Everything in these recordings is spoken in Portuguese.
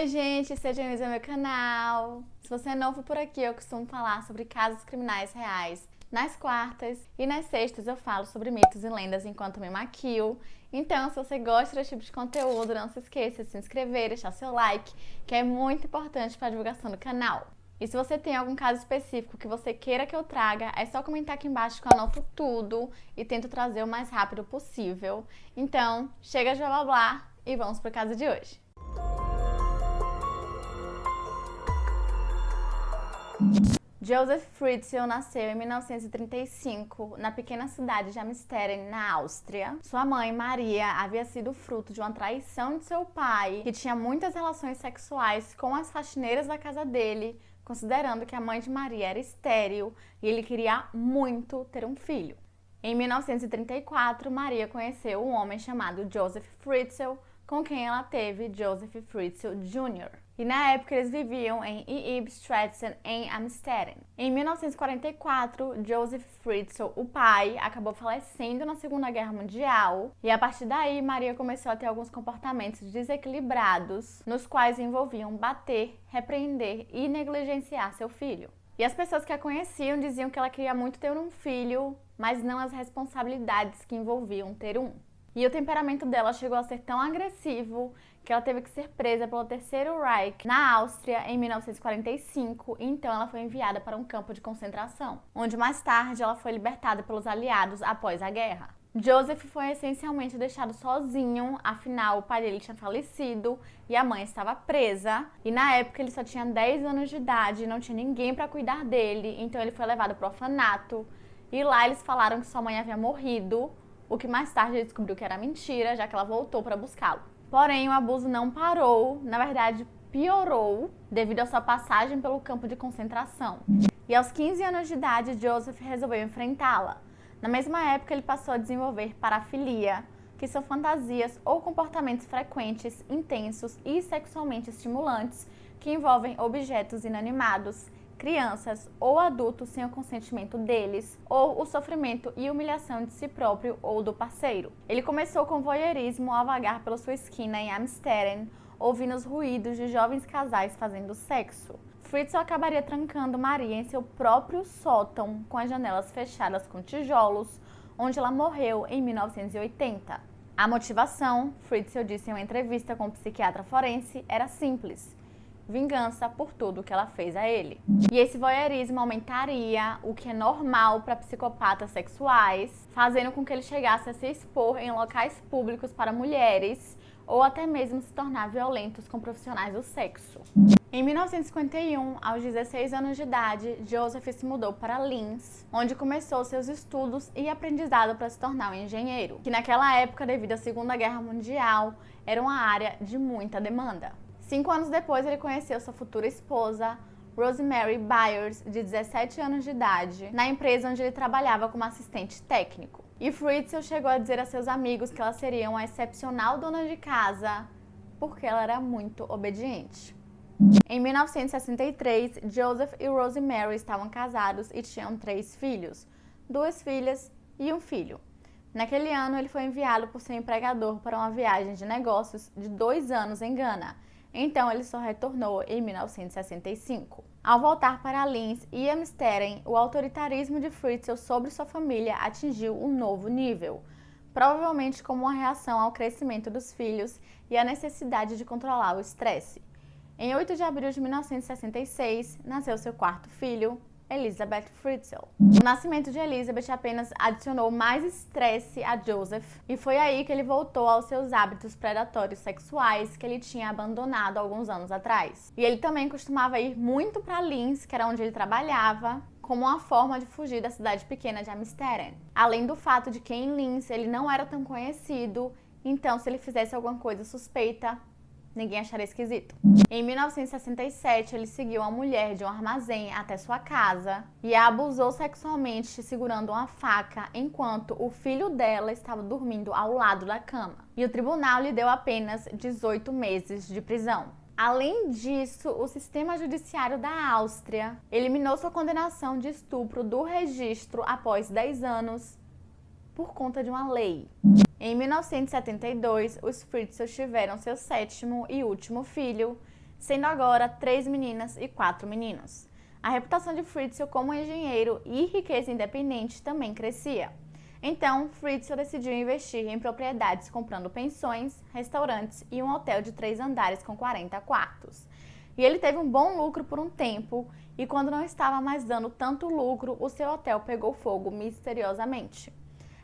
Oi gente, sejam bem-vindos ao meu canal. Se você é novo por aqui, eu costumo falar sobre casos criminais reais. Nas quartas e nas sextas eu falo sobre mitos e lendas enquanto me maquio. Então, se você gosta desse tipo de conteúdo, não se esqueça de se inscrever, deixar seu like, que é muito importante para a divulgação do canal. E se você tem algum caso específico que você queira que eu traga, é só comentar aqui embaixo que eu anoto tudo e tento trazer o mais rápido possível. Então, chega de blá blá blá e vamos para o caso de hoje. Joseph Fritzl nasceu em 1935 na pequena cidade de Amsterdam, na Áustria. Sua mãe, Maria, havia sido fruto de uma traição de seu pai, que tinha muitas relações sexuais com as faxineiras da casa dele, considerando que a mãe de Maria era estéril e ele queria muito ter um filho. Em 1934, Maria conheceu um homem chamado Joseph Fritzl, com quem ela teve Joseph Fritzl Jr. E na época eles viviam em Eibstrassen, em Amsterdam. Em 1944, Joseph Fritzl, o pai, acabou falecendo na Segunda Guerra Mundial. E a partir daí, Maria começou a ter alguns comportamentos desequilibrados, nos quais envolviam bater, repreender e negligenciar seu filho. E as pessoas que a conheciam diziam que ela queria muito ter um filho, mas não as responsabilidades que envolviam ter um. E o temperamento dela chegou a ser tão agressivo que ela teve que ser presa pelo Terceiro Reich na Áustria em 1945, e então ela foi enviada para um campo de concentração, onde mais tarde ela foi libertada pelos aliados após a guerra. Joseph foi essencialmente deixado sozinho, afinal o pai dele tinha falecido e a mãe estava presa, e na época ele só tinha 10 anos de idade e não tinha ninguém para cuidar dele, então ele foi levado para o orfanato, e lá eles falaram que sua mãe havia morrido, o que mais tarde ele descobriu que era mentira, já que ela voltou para buscá-lo. Porém, o abuso não parou, na verdade piorou, devido à sua passagem pelo campo de concentração. E aos 15 anos de idade, Joseph resolveu enfrentá-la. Na mesma época, ele passou a desenvolver parafilia, que são fantasias ou comportamentos frequentes, intensos e sexualmente estimulantes que envolvem objetos inanimados, crianças ou adultos sem o consentimento deles, ou o sofrimento e humilhação de si próprio ou do parceiro. Ele começou com voyeurismo ao vagar pela sua esquina em Amsterdam, ouvindo os ruídos de jovens casais fazendo sexo. Fritzl acabaria trancando Maria em seu próprio sótão, com as janelas fechadas com tijolos, onde ela morreu em 1980. A motivação, Fritzl disse em uma entrevista com o psiquiatra forense, era simples: vingança por tudo que ela fez a ele. E esse voyeurismo aumentaria, o que é normal para psicopatas sexuais, fazendo com que ele chegasse a se expor em locais públicos para mulheres ou até mesmo se tornar violentos com profissionais do sexo. Em 1951, aos 16 anos de idade, Joseph se mudou para Linz, onde começou seus estudos e aprendizado para se tornar um engenheiro, que naquela época, devido à Segunda Guerra Mundial, era uma área de muita demanda. 5 anos depois, ele conheceu sua futura esposa, Rosemary Byers, de 17 anos de idade, na empresa onde ele trabalhava como assistente técnico. E Fritzl chegou a dizer a seus amigos que ela seria uma excepcional dona de casa, porque ela era muito obediente. Em 1963, Joseph e Rosemary estavam casados e tinham 3 filhos, 2 filhas e um filho. Naquele ano, ele foi enviado por seu empregador para uma viagem de negócios de 2 anos em Gana. Então, ele só retornou em 1965. Ao voltar para Linz e Amsterdam, o autoritarismo de Fritzl sobre sua família atingiu um novo nível, provavelmente como uma reação ao crescimento dos filhos e à necessidade de controlar o estresse. Em 8 de abril de 1966, nasceu seu 4º filho, Elizabeth Fritzl. O nascimento de Elizabeth apenas adicionou mais estresse a Joseph, e foi aí que ele voltou aos seus hábitos predatórios sexuais que ele tinha abandonado alguns anos atrás. E ele também costumava ir muito para Linz, que era onde ele trabalhava, como uma forma de fugir da cidade pequena de Amsterdam. Além do fato de que em Linz ele não era tão conhecido, então se ele fizesse alguma coisa suspeita, ninguém acharia esquisito. Em 1967, ele seguiu uma mulher de um armazém até sua casa e a abusou sexualmente segurando uma faca enquanto o filho dela estava dormindo ao lado da cama. E o tribunal lhe deu apenas 18 meses de prisão. Além disso, o sistema judiciário da Áustria eliminou sua condenação de estupro do registro após 10 anos por conta de uma lei. Em 1972, os Fritzl tiveram seu 7º e último filho, sendo agora 3 meninas e 4 meninos. A reputação de Fritzl como engenheiro e riqueza independente também crescia. Então, Fritzl decidiu investir em propriedades comprando pensões, restaurantes e um hotel de 3 andares com 40 quartos. E ele teve um bom lucro por um tempo, e quando não estava mais dando tanto lucro, o seu hotel pegou fogo misteriosamente.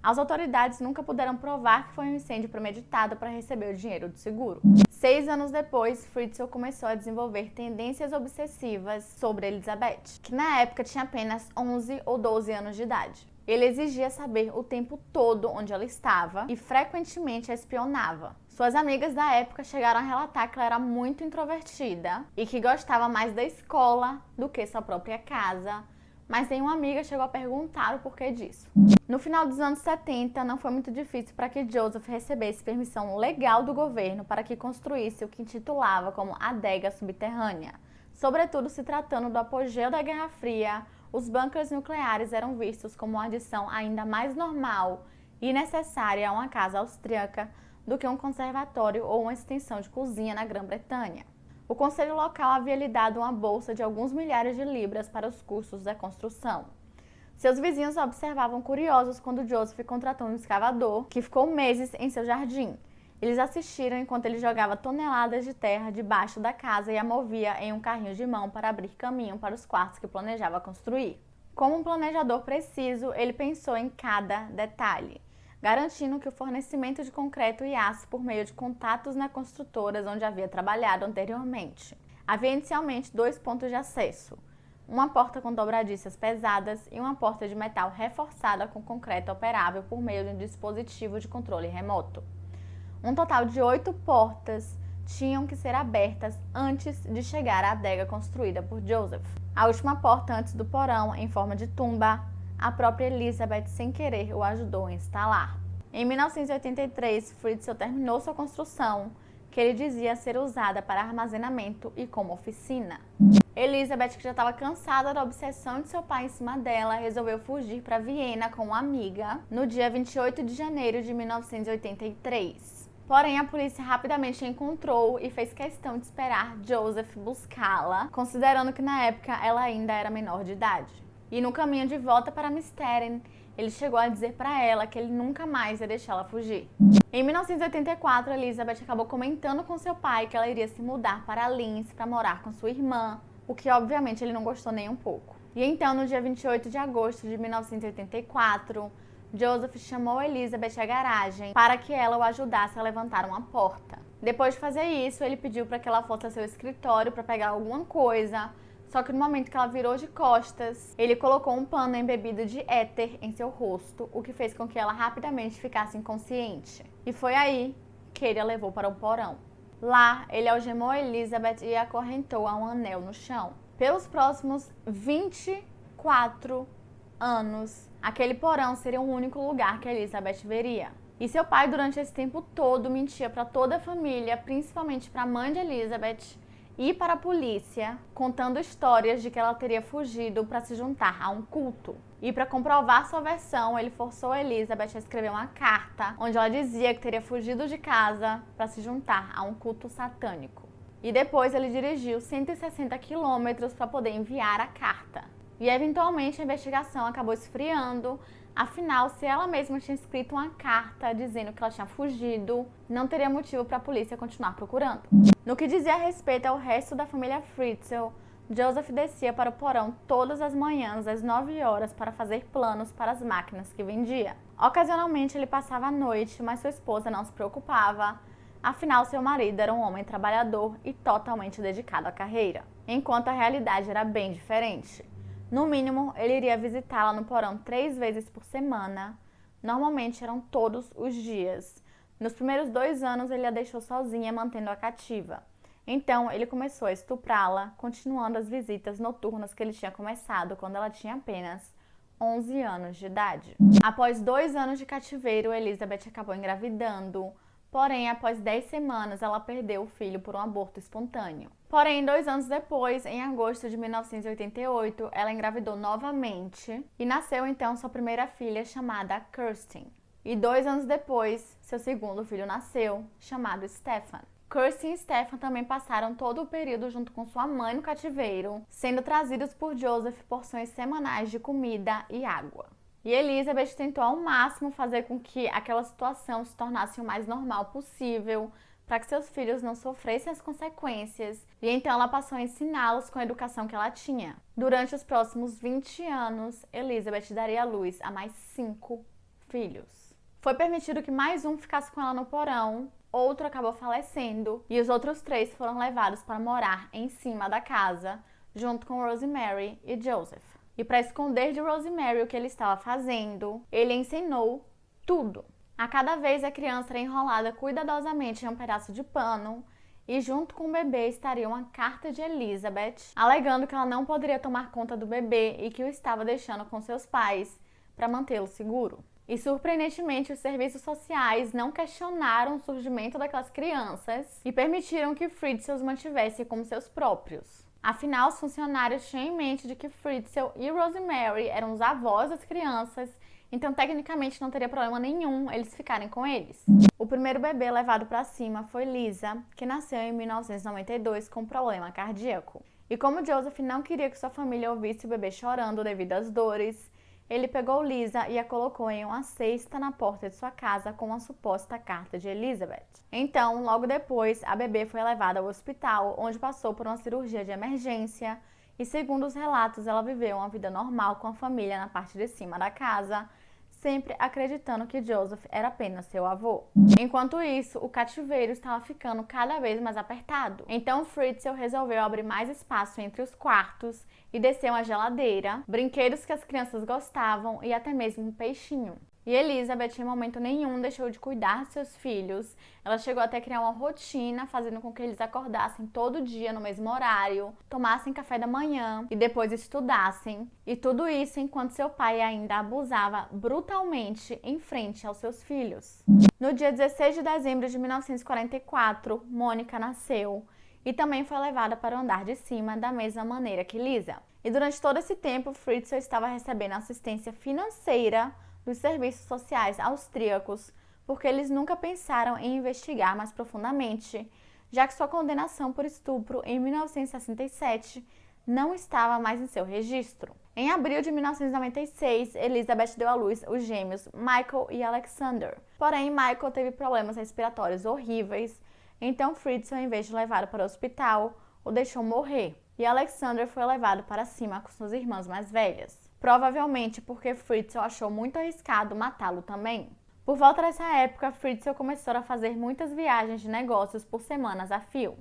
As autoridades nunca puderam provar que foi um incêndio premeditado para receber o dinheiro do seguro. 6 anos depois, Fritzl começou a desenvolver tendências obsessivas sobre Elizabeth, que na época tinha apenas 11 ou 12 anos de idade. Ele exigia saber o tempo todo onde ela estava e frequentemente a espionava. Suas amigas da época chegaram a relatar que ela era muito introvertida e que gostava mais da escola do que sua própria casa, mas nenhuma amiga chegou a perguntar o porquê disso. No final dos anos 70, não foi muito difícil para que Joseph recebesse permissão legal do governo para que construísse o que intitulava como adega subterrânea. Sobretudo se tratando do apogeu da Guerra Fria, os bunkers nucleares eram vistos como uma adição ainda mais normal e necessária a uma casa austríaca do que um conservatório ou uma extensão de cozinha na Grã-Bretanha. O conselho local havia lhe dado uma bolsa de alguns milhares de libras para os custos da construção. Seus vizinhos observavam curiosos quando Joseph contratou um escavador que ficou meses em seu jardim. Eles assistiram enquanto ele jogava toneladas de terra debaixo da casa e a movia em um carrinho de mão para abrir caminho para os quartos que planejava construir. Como um planejador preciso, ele pensou em cada detalhe, garantindo que o fornecimento de concreto e aço por meio de contatos nas construtoras onde havia trabalhado anteriormente. Havia inicialmente 2 pontos de acesso, uma porta com dobradiças pesadas e uma porta de metal reforçada com concreto operável por meio de um dispositivo de controle remoto. Um total de 8 portas tinham que ser abertas antes de chegar à adega construída por Joseph. A última porta antes do porão, em forma de tumba, a própria Elizabeth, sem querer, o ajudou a instalar. Em 1983, Fritzl terminou sua construção, que ele dizia ser usada para armazenamento e como oficina. Elizabeth, que já estava cansada da obsessão de seu pai em cima dela, resolveu fugir para Viena com uma amiga no dia 28 de janeiro de 1983. Porém, a polícia rapidamente a encontrou e fez questão de esperar Joseph buscá-la, considerando que na época ela ainda era menor de idade. E no caminho de volta para Mysteren, ele chegou a dizer para ela que ele nunca mais ia deixá-la fugir. Em 1984, Elizabeth acabou comentando com seu pai que ela iria se mudar para Linz para morar com sua irmã, o que obviamente ele não gostou nem um pouco. E então, no dia 28 de agosto de 1984, Joseph chamou Elizabeth à garagem para que ela o ajudasse a levantar uma porta. Depois de fazer isso, ele pediu para que ela fosse ao seu escritório para pegar alguma coisa, só que no momento que ela virou de costas, ele colocou um pano embebido de éter em seu rosto, o que fez com que ela rapidamente ficasse inconsciente. E foi aí que ele a levou para o porão. Lá, ele algemou Elizabeth e a acorrentou a um anel no chão. Pelos próximos 24 anos, aquele porão seria o único lugar que Elizabeth veria. E seu pai, durante esse tempo todo, mentia para toda a família, principalmente para a mãe de Elizabeth e para a polícia, contando histórias de que ela teria fugido para se juntar a um culto. E para comprovar sua versão, ele forçou a Elizabeth a escrever uma carta onde ela dizia que teria fugido de casa para se juntar a um culto satânico. E depois ele dirigiu 160 quilômetros para poder enviar a carta. E eventualmente a investigação acabou esfriando, afinal, se ela mesma tinha escrito uma carta dizendo que ela tinha fugido, não teria motivo para a polícia continuar procurando. No que dizia respeito ao resto da família Fritzl, Joseph descia para o porão todas as manhãs às 9 horas para fazer planos para as máquinas que vendia. Ocasionalmente ele passava a noite, mas sua esposa não se preocupava, afinal seu marido era um homem trabalhador e totalmente dedicado à carreira, enquanto a realidade era bem diferente. No mínimo, ele iria visitá-la no porão 3 vezes por semana. Normalmente eram todos os dias. Nos primeiros 2 anos, ele a deixou sozinha, mantendo-a cativa. Então, ele começou a estuprá-la, continuando as visitas noturnas que ele tinha começado quando ela tinha apenas 11 anos de idade. Após 2 anos de cativeiro, Elizabeth acabou engravidando. Porém, após 10 semanas, ela perdeu o filho por um aborto espontâneo. Porém, 2 anos depois, em agosto de 1988, ela engravidou novamente e nasceu então sua primeira filha, chamada Kirsten. E 2 anos depois, seu segundo filho nasceu, chamado Stefan. Kirsty e Stefan também passaram todo o período junto com sua mãe no cativeiro, sendo trazidos por Joseph porções semanais de comida e água. E Elizabeth tentou ao máximo fazer com que aquela situação se tornasse o mais normal possível, para que seus filhos não sofressem as consequências, e então ela passou a ensiná-los com a educação que ela tinha. Durante os próximos 20 anos, Elizabeth daria à luz a mais 5 filhos. Foi permitido que mais um ficasse com ela no porão, outro acabou falecendo, e os outros 3 foram levados para morar em cima da casa, junto com Rosemary e Joseph. E para esconder de Rosemary o que ele estava fazendo, ele ensinou tudo. A cada vez a criança era enrolada cuidadosamente em um pedaço de pano e junto com o bebê estaria uma carta de Elizabeth, alegando que ela não poderia tomar conta do bebê e que o estava deixando com seus pais para mantê-lo seguro. E surpreendentemente, os serviços sociais não questionaram o surgimento daquelas crianças e permitiram que Fritzl os mantivesse como seus próprios. Afinal, os funcionários tinham em mente de que Fritzl e Rosemary eram os avós das crianças, então tecnicamente não teria problema nenhum eles ficarem com eles. O primeiro bebê levado para cima foi Lisa, que nasceu em 1992 com problema cardíaco. E como Joseph não queria que sua família ouvisse o bebê chorando devido às dores, ele pegou Lisa e a colocou em uma cesta na porta de sua casa com uma suposta carta de Elizabeth. Então, logo depois, a bebê foi levada ao hospital, onde passou por uma cirurgia de emergência e, segundo os relatos, ela viveu uma vida normal com a família na parte de cima da casa, sempre acreditando que Joseph era apenas seu avô. Enquanto isso, o cativeiro estava ficando cada vez mais apertado. Então Fritzl resolveu abrir mais espaço entre os quartos e descer uma geladeira, brinquedos que as crianças gostavam e até mesmo um peixinho. E Elizabeth, em momento nenhum, deixou de cuidar de seus filhos. Ela chegou até a criar uma rotina, fazendo com que eles acordassem todo dia no mesmo horário, tomassem café da manhã e depois estudassem. E tudo isso enquanto seu pai ainda abusava brutalmente em frente aos seus filhos. No dia 16 de dezembro de 1944, Mônica nasceu e também foi levada para o andar de cima da mesma maneira que Lisa. E durante todo esse tempo, Fritzl estava recebendo assistência financeira dos serviços sociais austríacos, porque eles nunca pensaram em investigar mais profundamente, já que sua condenação por estupro em 1967 não estava mais em seu registro. Em abril de 1996, Elizabeth deu à luz os gêmeos Michael e Alexander. Porém, Michael teve problemas respiratórios horríveis, então Fritzl, em vez de levá-lo para o hospital, o deixou morrer. E Alexander foi levado para cima com suas irmãs mais velhas. Provavelmente porque Fritzl achou muito arriscado matá-lo também. Por volta dessa época, Fritzl começou a fazer muitas viagens de negócios por semanas a fio.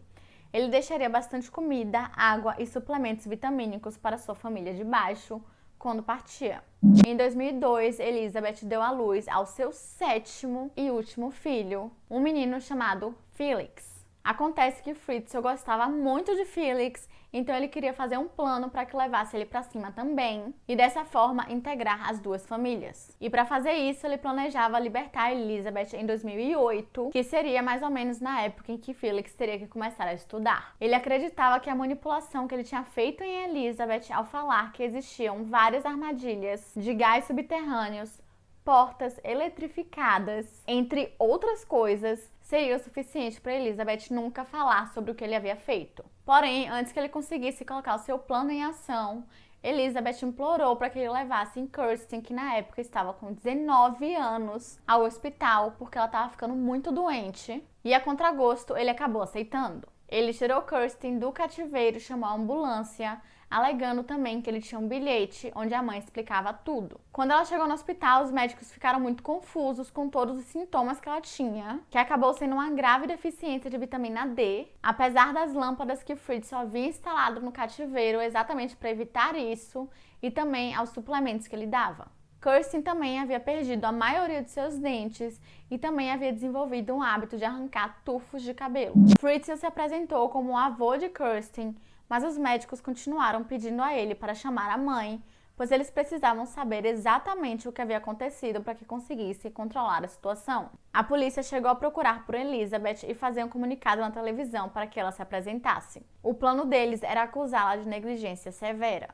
Ele deixaria bastante comida, água e suplementos vitamínicos para sua família de baixo quando partia. Em 2002, Elizabeth deu à luz ao seu 7º e último filho, um menino chamado Felix. Acontece que Fritzl gostava muito de Felix, então ele queria fazer um plano para que levasse ele para cima também e dessa forma integrar as duas famílias. E para fazer isso, ele planejava libertar Elizabeth em 2008, que seria mais ou menos na época em que Felix teria que começar a estudar. Ele acreditava que a manipulação que ele tinha feito em Elizabeth ao falar que existiam várias armadilhas de gás subterrâneos, portas eletrificadas, entre outras coisas, seria o suficiente para Elizabeth nunca falar sobre o que ele havia feito. Porém, antes que ele conseguisse colocar o seu plano em ação, Elizabeth implorou para que ele levasse Kirsty, que na época estava com 19 anos, ao hospital porque ela estava ficando muito doente. E a contragosto, ele acabou aceitando. Ele tirou Kirsty do cativeiro e chamou a ambulância, alegando também que ele tinha um bilhete onde a mãe explicava tudo. Quando ela chegou no hospital, os médicos ficaram muito confusos com todos os sintomas que ela tinha, que acabou sendo uma grave deficiência de vitamina D, apesar das lâmpadas que Fritzl havia instalado no cativeiro exatamente para evitar isso, e também aos suplementos que ele dava. Kirsty também havia perdido a maioria de seus dentes e também havia desenvolvido um hábito de arrancar tufos de cabelo. Fritzl se apresentou como o avô de Kirsty, mas os médicos continuaram pedindo a ele para chamar a mãe, pois eles precisavam saber exatamente o que havia acontecido para que conseguisse controlar a situação. A polícia chegou a procurar por Elizabeth e fazer um comunicado na televisão para que ela se apresentasse. O plano deles era acusá-la de negligência severa.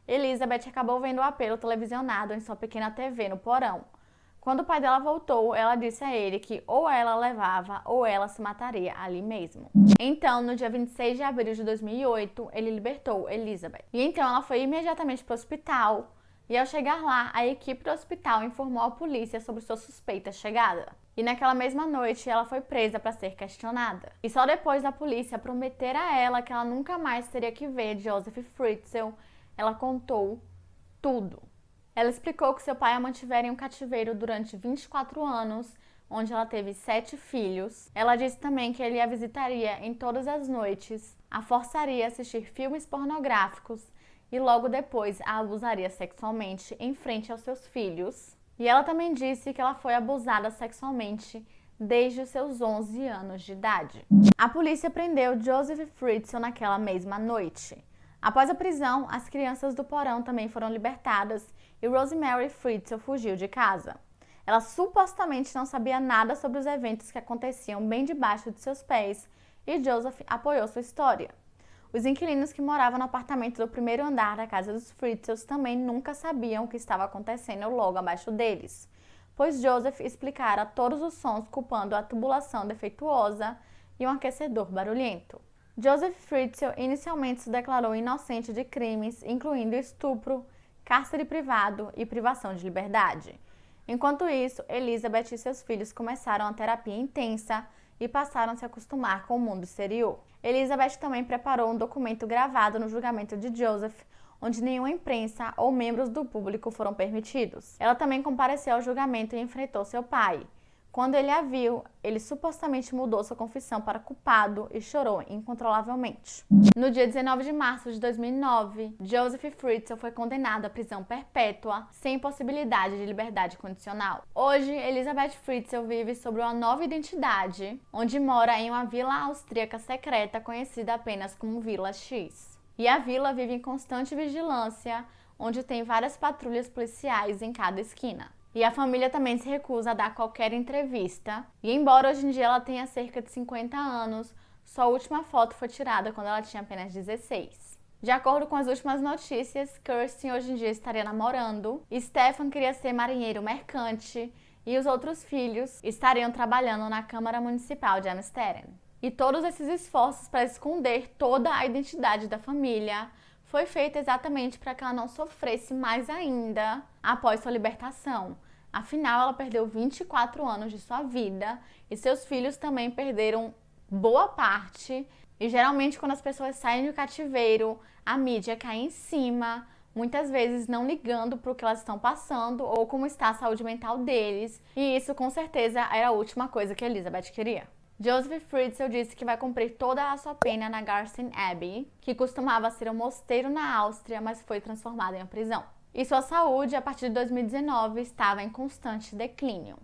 Elizabeth acabou vendo o apelo televisionado em sua pequena TV no porão. Quando o pai dela voltou, ela disse a ele que ou ela levava ou ela se mataria ali mesmo. Então, no dia 26 de abril de 2008, ele libertou Elizabeth. E então ela foi imediatamente para o hospital. E ao chegar lá, a equipe do hospital informou a polícia sobre sua suspeita chegada. E naquela mesma noite, ela foi presa para ser questionada. E só depois da polícia prometer a ela que ela nunca mais teria que ver Joseph Fritzl, ela contou tudo. Ela explicou que seu pai a mantivera em um cativeiro durante 24 anos, onde ela teve 7 filhos. Ela disse também que ele a visitaria em todas as noites, a forçaria a assistir filmes pornográficos e logo depois a abusaria sexualmente em frente aos seus filhos. E ela também disse que ela foi abusada sexualmente desde os seus 11 anos de idade. A polícia prendeu Joseph Fritzl naquela mesma noite. Após a prisão, as crianças do porão também foram libertadas e Rosemary Fritzl fugiu de casa. Ela supostamente não sabia nada sobre os eventos que aconteciam bem debaixo de seus pés e Joseph apoiou sua história. Os inquilinos que moravam no apartamento do primeiro andar da casa dos Fritzls também nunca sabiam o que estava acontecendo logo abaixo deles, pois Joseph explicara todos os sons culpando a tubulação defeituosa e um aquecedor barulhento. Joseph Fritzl inicialmente se declarou inocente de crimes, incluindo estupro, cárcere privado e privação de liberdade. Enquanto isso, Elizabeth e seus filhos começaram a terapia intensa e passaram a se acostumar com o mundo exterior. Elizabeth também preparou um documento gravado no julgamento de Joseph, onde nenhuma imprensa ou membros do público foram permitidos. Ela também compareceu ao julgamento e enfrentou seu pai. Quando ele a viu, ele supostamente mudou sua confissão para culpado e chorou incontrolavelmente. No dia 19 de março de 2009, Joseph Fritzl foi condenado à prisão perpétua, sem possibilidade de liberdade condicional. Hoje, Elizabeth Fritzl vive sob uma nova identidade, onde mora em uma vila austríaca secreta conhecida apenas como Vila X. E a vila vive em constante vigilância, onde tem várias patrulhas policiais em cada esquina. E a família também se recusa a dar qualquer entrevista. E embora hoje em dia ela tenha cerca de 50 anos, sua última foto foi tirada quando ela tinha apenas 16. De acordo com as últimas notícias, Kirsten hoje em dia estaria namorando, Stefan queria ser marinheiro mercante e os outros filhos estariam trabalhando na Câmara Municipal de Amsterdã. E todos esses esforços para esconder toda a identidade da família foi feito exatamente para que ela não sofresse mais ainda após sua libertação. Afinal, ela perdeu 24 anos de sua vida e seus filhos também perderam boa parte. E geralmente quando as pessoas saem do cativeiro, a mídia cai em cima, muitas vezes não ligando para o que elas estão passando ou como está a saúde mental deles. E isso com certeza era a última coisa que Elizabeth queria. Joseph Fritzl disse que vai cumprir toda a sua pena na Garsten Abbey, que costumava ser um mosteiro na Áustria, mas foi transformado em uma prisão. E sua saúde, a partir de 2019, estava em constante declínio.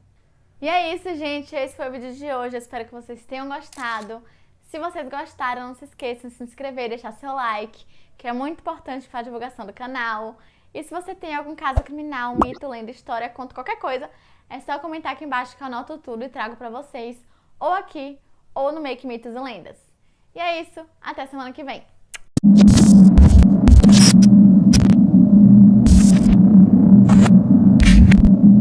E é isso, gente. Esse foi o vídeo de hoje. Eu espero que vocês tenham gostado. Se vocês gostaram, não se esqueçam de se inscrever e deixar seu like, que é muito importante para a divulgação do canal. E se você tem algum caso criminal, mito, lenda, história, conto qualquer coisa, é só comentar aqui embaixo que eu anoto tudo e trago para vocês, ou aqui, ou no Make Mitos e Lendas. E é isso, até semana que vem!